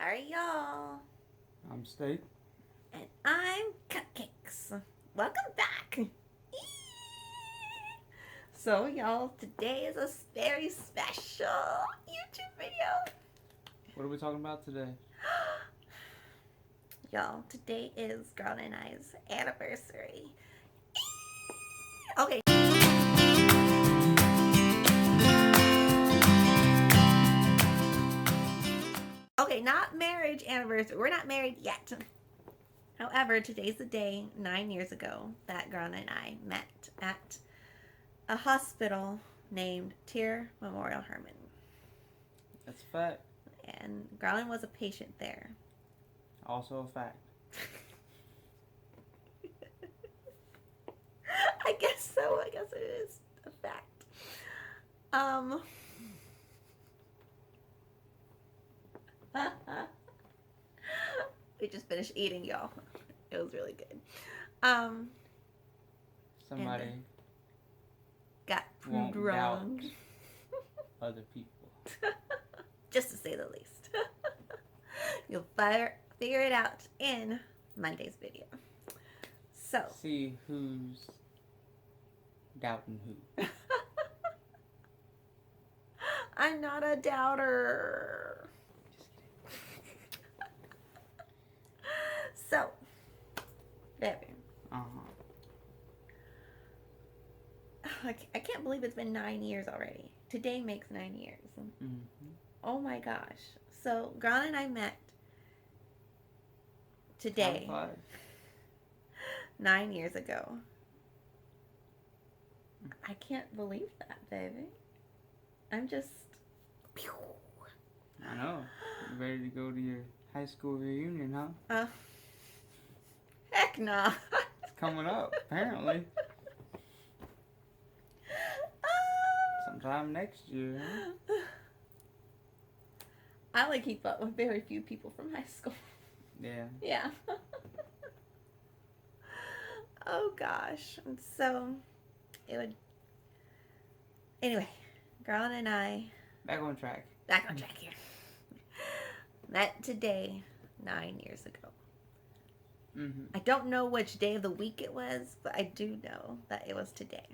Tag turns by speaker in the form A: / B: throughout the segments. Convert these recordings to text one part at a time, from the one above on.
A: Alright, y'all.
B: I'm Steak.
A: And I'm Cupcakes. Welcome back. So, y'all, today is a very special YouTube video.
B: What are we talking about today?
A: Y'all, today is Girl and I's anniversary. Okay. Okay, not marriage anniversary. We're not married yet. However, today's the day 9 years ago that Grana and I met at a hospital named Tier Memorial Hermann.
B: That's a fact.
A: And Garland was a patient there.
B: Also a fact.
A: I guess so. I guess it is a fact. We just finished eating, y'all. It was really good.
B: Somebody
A: got
B: won't
A: drunk.
B: doubt other people.
A: Just to say the least. You'll figure it out in Monday's video. So.
B: See who's doubting who.
A: I'm not a doubter. So, baby. I can't believe it's been 9 years already. Today makes 9 years.
B: Mm-hmm.
A: Oh my gosh. So, Grana and I met today. 9 years ago. I can't believe that, baby. I'm just...
B: I know. You ready to go to your high school reunion, huh?
A: Heck nah.
B: It's coming up, apparently. Sometime next year, huh?
A: I only keep up with very few people from high school.
B: Yeah.
A: Yeah. Oh gosh. And so it would... Anyway, Garland and I...
B: Back on track
A: here. Met today 9 years ago.
B: Mm-hmm.
A: I don't know which day of the week it was, but I do know that it was today.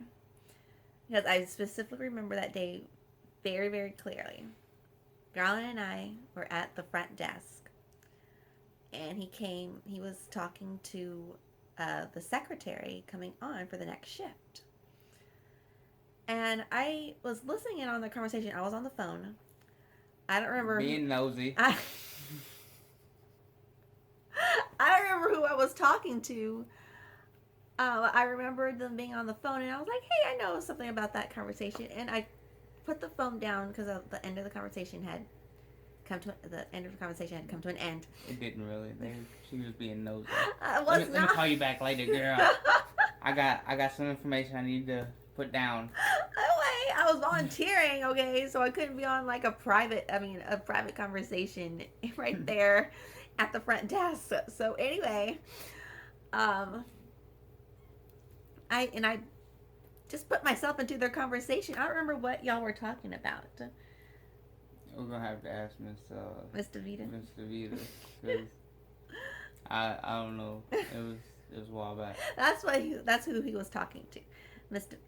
A: Because I specifically remember that day very, very clearly. Garland and I were at the front desk. And he was talking to the secretary coming on for the next shift. And I was listening in on the conversation. I was on the phone. I don't remember.
B: Being nosy.
A: I don't remember who I was talking to. I remembered them being on the phone, and I was like, "Hey, I know something about that conversation." And I put the phone down because the end of the conversation had come to an end.
B: It didn't really. She was being nosy.
A: Let
B: me call you back later, girl. I got some information I need to put down.
A: I was volunteering, okay, so I couldn't be on like a private conversation right there at the front desk. So anyway, I just put myself into their conversation. I don't remember what y'all were talking about.
B: We're gonna have to ask Miss
A: DeVita.
B: Miss DeVita, because I don't know. It was a while back.
A: That's who he was talking to.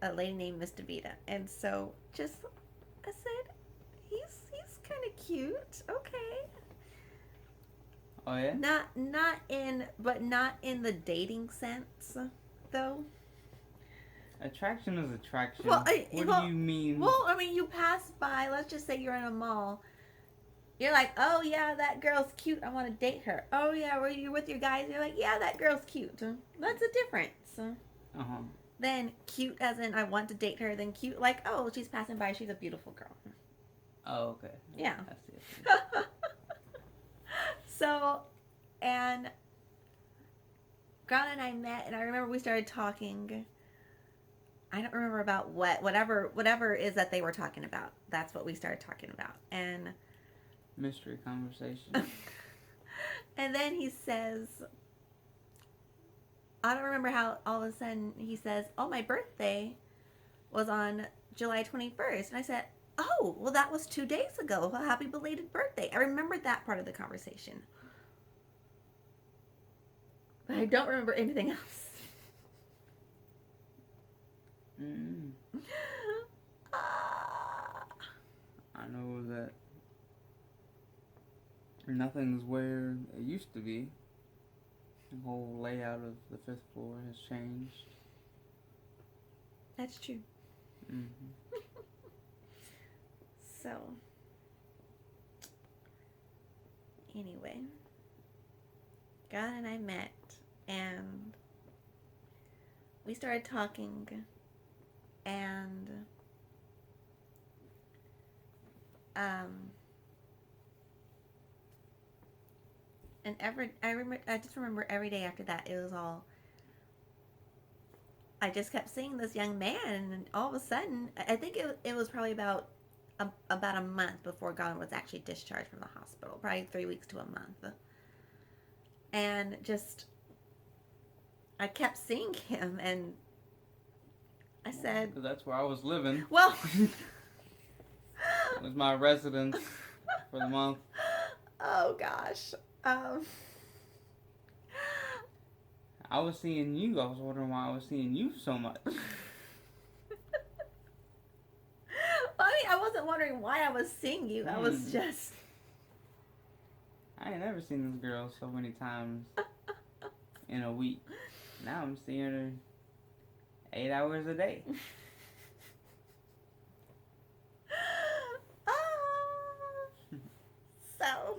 A: A lady named Miss DeVita. And so I said, he's kind of cute. Okay.
B: Oh yeah?
A: Not in the dating sense, though.
B: Attraction is attraction.
A: Well,
B: what do you mean?
A: Well, I mean, you pass by, let's just say you're in a mall. You're like, oh yeah, that girl's cute. I want to date her. Oh yeah, you're with your guys. You're like, yeah, that girl's cute. That's a difference.
B: Uh-huh.
A: Then cute as in I want to date her. Then cute like, oh, she's passing by. She's a beautiful girl.
B: Oh, okay.
A: Yeah.
B: I see.
A: So, and Grana and I met, and I remember we started talking. I don't remember about whatever is that they were talking about. That's what we started talking about. And
B: mystery conversation.
A: And then he says, I don't remember how all of a sudden he says, oh, my birthday was on July 21st. And I said, oh, well, that was 2 days ago. Well, happy belated birthday. I remembered that part of the conversation. But I don't remember anything else.
B: Mm.
A: Ah.
B: I know that nothing's where it used to be. The whole layout of the 5th floor has changed.
A: That's true.
B: Mm-hmm.
A: So, anyway, God and I met, and we started talking, and I just remember every day after that, it was all, I just kept seeing this young man, and all of a sudden, I think it was probably about a month before Garland was actually discharged from the hospital, probably 3 weeks to a month, and just I kept seeing him, and I said,
B: Because that's where I was living.
A: well,
B: It was my residence for the month.
A: oh gosh.
B: I was seeing you. I was wondering why I was seeing you so much.
A: Well, I mean, I wasn't wondering why I was seeing you. I was just.
B: I ain't never seen this girl so many times in a week. Now I'm seeing her 8 hours a day.
A: So,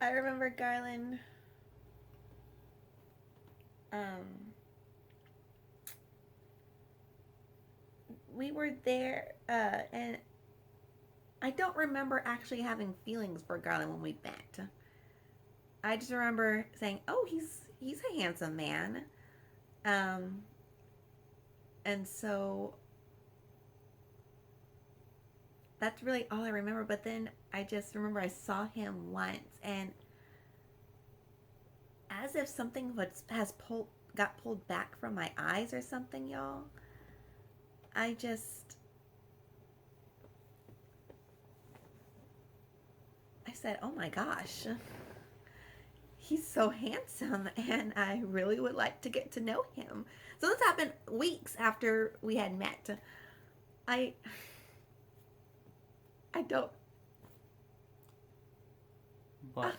A: I remember Garland. We were there, and I don't remember actually having feelings for Garland when we met. I just remember saying, "Oh, he's a handsome man," and so that's really all I remember. But then I just remember I saw him once, and as if something got pulled back from my eyes or something, y'all. I said, "Oh my gosh, he's so handsome, and I really would like to get to know him." So this happened weeks after we had met. I don't.
B: But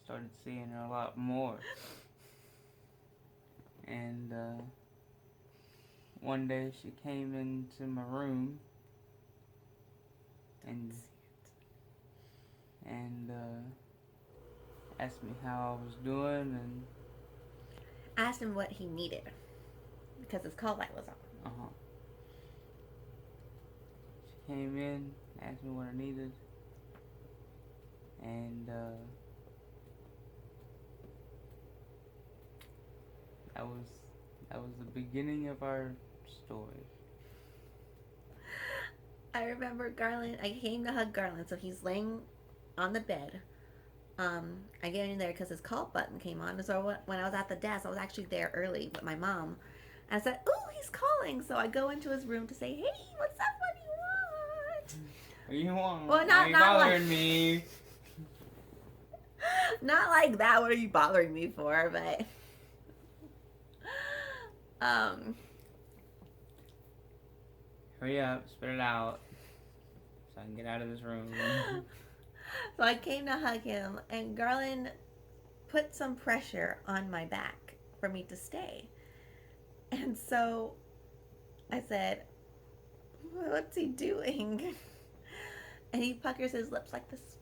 B: started seeing her a lot more. And one day she came into my room and asked me how I was doing, and
A: I asked him what he needed because his call light was on.
B: She came in, asked me what I needed, and that was the beginning of our story.
A: I remember Garland. I came to hug Garland, so he's laying on the bed. I get in there because his call button came on. So when I was at the desk, I was actually there early with my mom. And I said, "Ooh, he's calling!" So I go into his room to say, "Hey, what's up? What do you want?"
B: What do you want?
A: Well,
B: Why are you bothering
A: like,
B: me?
A: Not like that. What are you bothering me for? But
B: Hurry up, spit it out, so I can get out of this room.
A: So I came to hug him, and Garland put some pressure on my back for me to stay. And so I said, "What's he doing?" And he puckers his lips like this.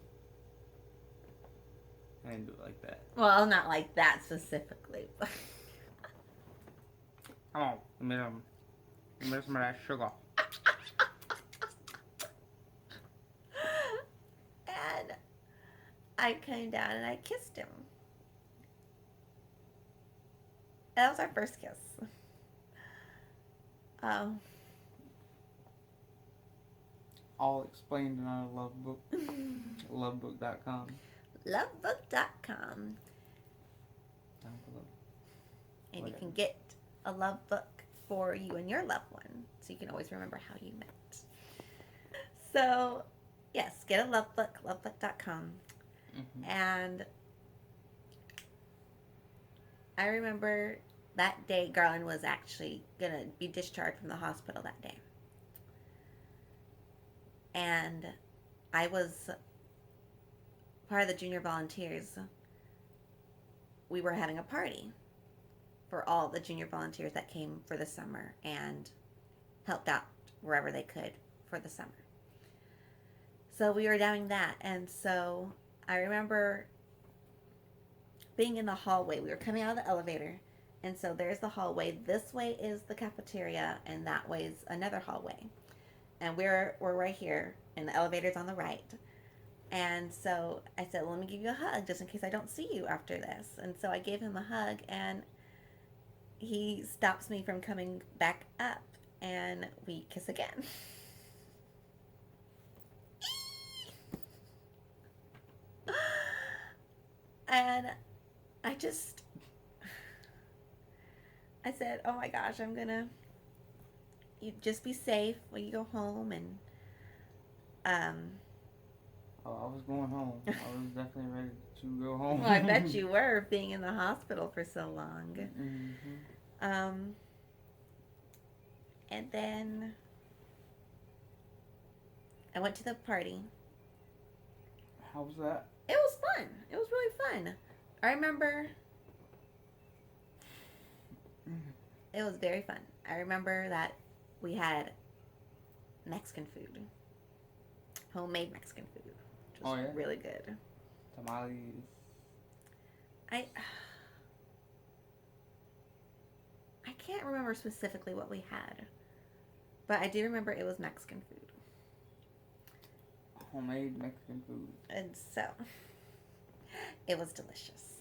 B: I didn't do it like that.
A: Well, not like that specifically, but
B: Come on, give me some of that sugar.
A: and I came down and I kissed him. And that was our first kiss.
B: All explained in our love book, lovebook.com.
A: Lovebook.com.
B: Down below.
A: And
B: Whatever.
A: you can get a love book for you and your loved one, so you can always remember how you met. So, yes, get a love book, lovebook.com.
B: Mm-hmm.
A: And I remember that day Garland was actually going to be discharged from the hospital that day. And I was part of the junior volunteers. We were having a party for all the junior volunteers that came for the summer and helped out wherever they could for the summer. So we were doing that, and so I remember being in the hallway. We were coming out of the elevator, and so there's the hallway. This way is the cafeteria, and that way is another hallway. And we're right here, and the elevator's on the right. And so I said, well, let me give you a hug just in case I don't see you after this. And so I gave him a hug, and he stops me from coming back up, and we kiss again. And I said, oh my gosh, you just be safe when you go home. And,
B: Oh, I was going home. I was definitely ready to go home.
A: well, I bet you were, being in the hospital for so long.
B: Mm-hmm.
A: And then I went to the party.
B: How was that?
A: It was fun. It was really fun. I remember it was very fun. I remember that we had Mexican food, homemade Mexican food, which was really good.
B: Tamales.
A: I can't remember specifically what we had, but I do remember it was Mexican food.
B: Homemade Mexican food.
A: And so it was delicious.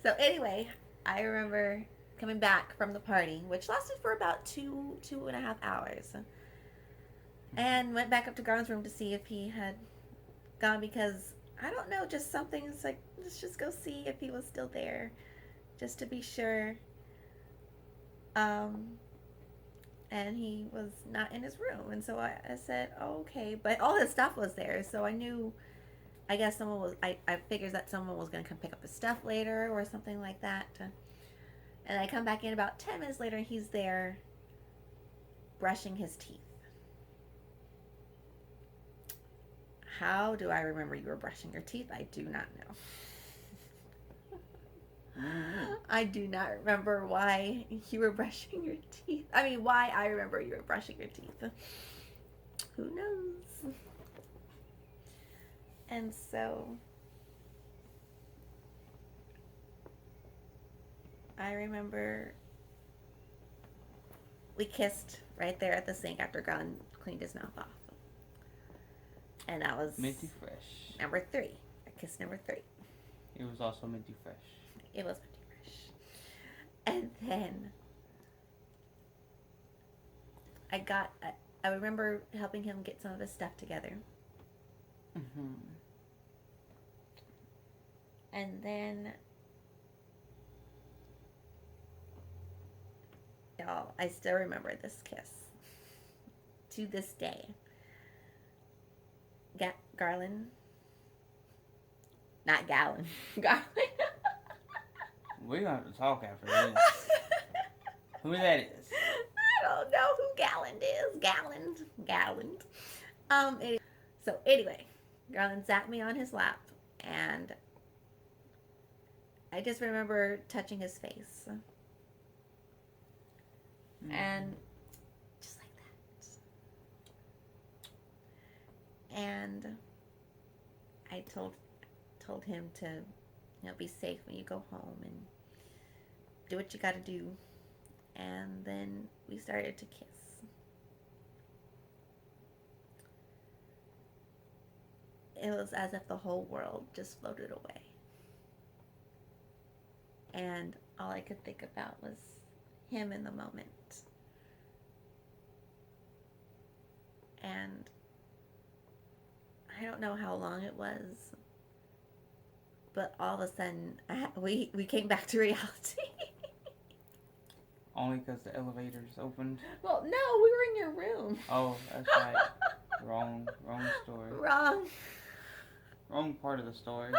A: So anyway, I remember coming back from the party, which lasted for about 2.5 hours, and went back up to Garland's room to see if he had gone, because I don't know, just something's like, let's just go see if he was still there, just to be sure. And he was not in his room, and so I said, oh, okay, but all his stuff was there, so I knew, I guess someone was, I figured that someone was going to come pick up his stuff later or something like that. And I come back in about 10 minutes later, and he's there brushing his teeth. How do I remember you were brushing your teeth? I do not know. I do not remember why you were brushing your teeth. I mean, why I remember you were brushing your teeth. Who knows? And so I remember we kissed right there at the sink after Garland cleaned his mouth off. And that was
B: Minty fresh.
A: number 3. I kissed number 3.
B: It was also minty fresh.
A: It was pretty fresh. And then I remember helping him get some of his stuff together.
B: Mm-hmm.
A: And then, y'all, I still remember this kiss to this day. Garland. Not Gallon. Garland.
B: We're going to have to talk after this. Who that is?
A: I don't know who Galland is. Galland. So anyway, Garland sat me on his lap, and I just remember touching his face.
B: Mm-hmm.
A: And just like that. And I told him to, be safe when you go home and do what you got to do. And then we started to kiss. It was as if the whole world just floated away. And all I could think about was him in the moment. And I don't know how long it was, but all of a sudden we came back to reality.
B: Only because the elevators opened.
A: Well, no, we were in your room.
B: Oh, that's right. Wrong story.
A: Wrong.
B: Wrong part of the story.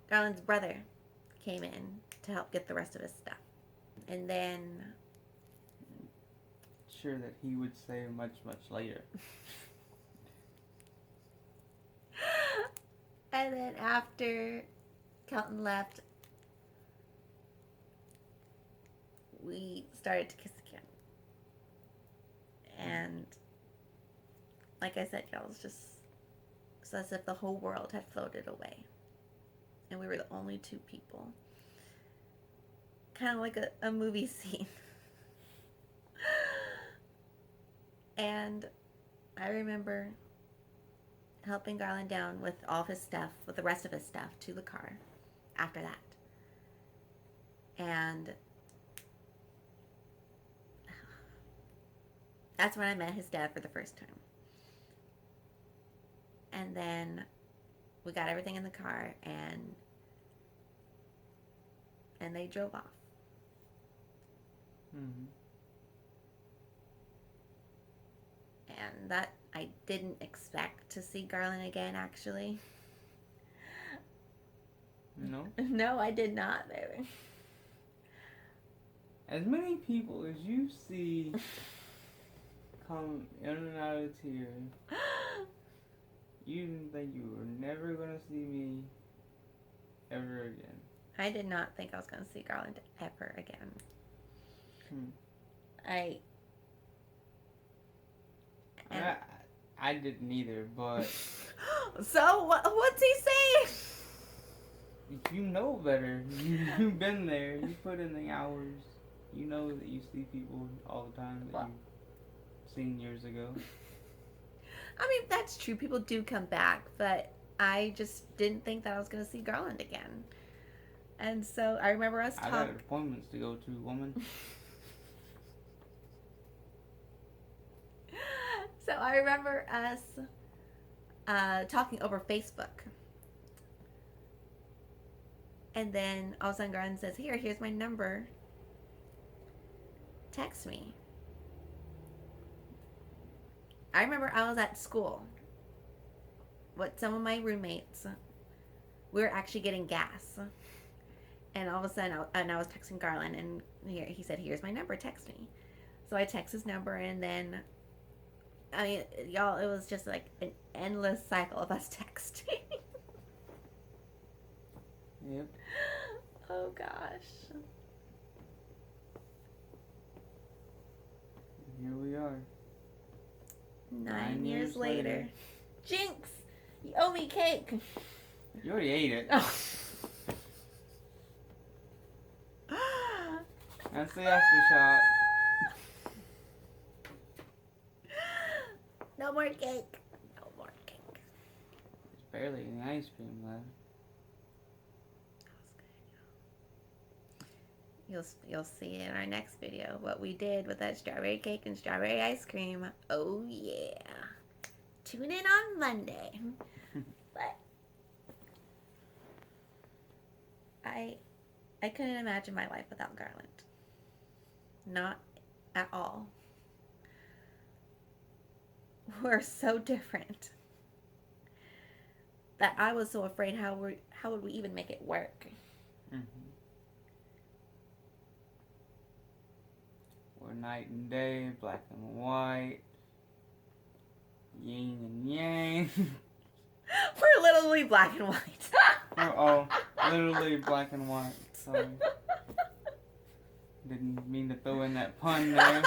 A: Garland's brother came in to help get the rest of his stuff. And then...
B: Sure that he would say much later.
A: And then after Kelton left, we started to kiss again. And like I said, y'all, it was just as if the whole world had floated away. And we were the only two people. Kind of like a movie scene. And I remember helping Garland down with all of his stuff, with the rest of his stuff, to the car after that. And that's when I met his dad for the first time. And then we got everything in the car, and they drove off.
B: Mm-hmm.
A: And that, I didn't expect to see Garland again, actually.
B: No?
A: No, I did not, baby.
B: As many people as you see come in and out of tears, you didn't think you were never going to see me ever again.
A: I did not think I was going to see Garland ever again.
B: I didn't either, but...
A: So, what's he saying?
B: You know better. You've been there. You put in the hours. You know that you see people all the time that you've seen years ago.
A: I mean, that's true. People do come back, but I just didn't think that I was going to see Garland again. And so I remember us talking.
B: I got appointments to go to, woman.
A: So I remember us talking over Facebook. And then all of a sudden Garland says, here's my number. Text me. I remember I was at school with some of my roommates. We were actually getting gas. And all of a sudden, I was texting Garland, and he said, here's my number, text me. So I text his number, and then, I mean, y'all, it was just like an endless cycle of us texting.
B: Yep.
A: Oh, gosh.
B: Here we are.
A: 9 years later. Jinx! You owe me cake.
B: You already ate it.
A: Oh.
B: That's the aftershock.
A: No more cake. No more cake.
B: There's barely any ice cream left.
A: You'll see in our next video what we did with that strawberry cake and strawberry ice cream. Oh yeah. Tune in on Monday. But I couldn't imagine my life without Garland. Not at all. We're so different that I was so afraid how would we even make it work.
B: Mm-hmm. We're night and day, black and white, yin and yang.
A: We're literally black and white.
B: Literally black and white. Sorry. Didn't mean to throw in that pun there.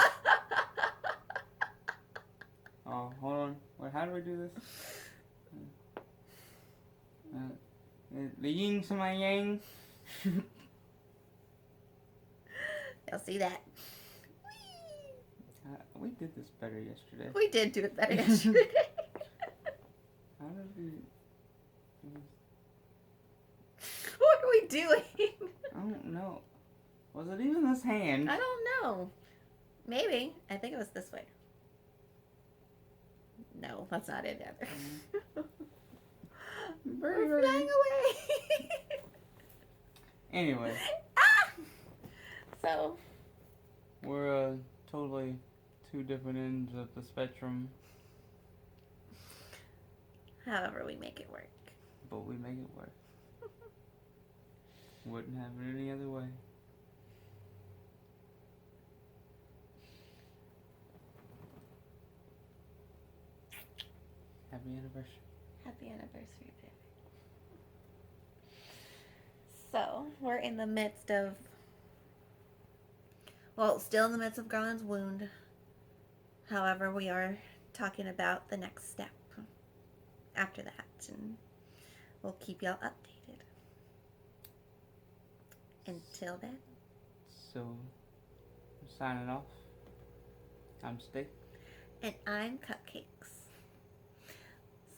B: Oh, hold on. Wait, how do we do this? The yin to my yang.
A: You'll see that.
B: We did this better yesterday.
A: We did do it better yesterday.
B: How did we...
A: What are we doing?
B: I don't know. Was it even this hand?
A: I don't know. Maybe. I think it was this way. No, that's not it either. We're flying away.
B: Anyway,
A: So,
B: we're totally two different ends of the spectrum,
A: however, we make it work.
B: but we make it work. Wouldn't have it any other way. Happy anniversary.
A: Happy anniversary, baby. So, we're in the midst of, well, still in the midst of Garland's wound. However, we are talking about the next step after that, and we'll keep y'all updated. Until then,
B: So, I'm signing off. I'm Steak.
A: and I'm Cupcakes.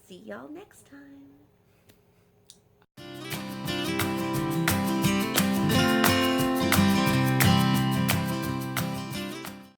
A: See y'all next time.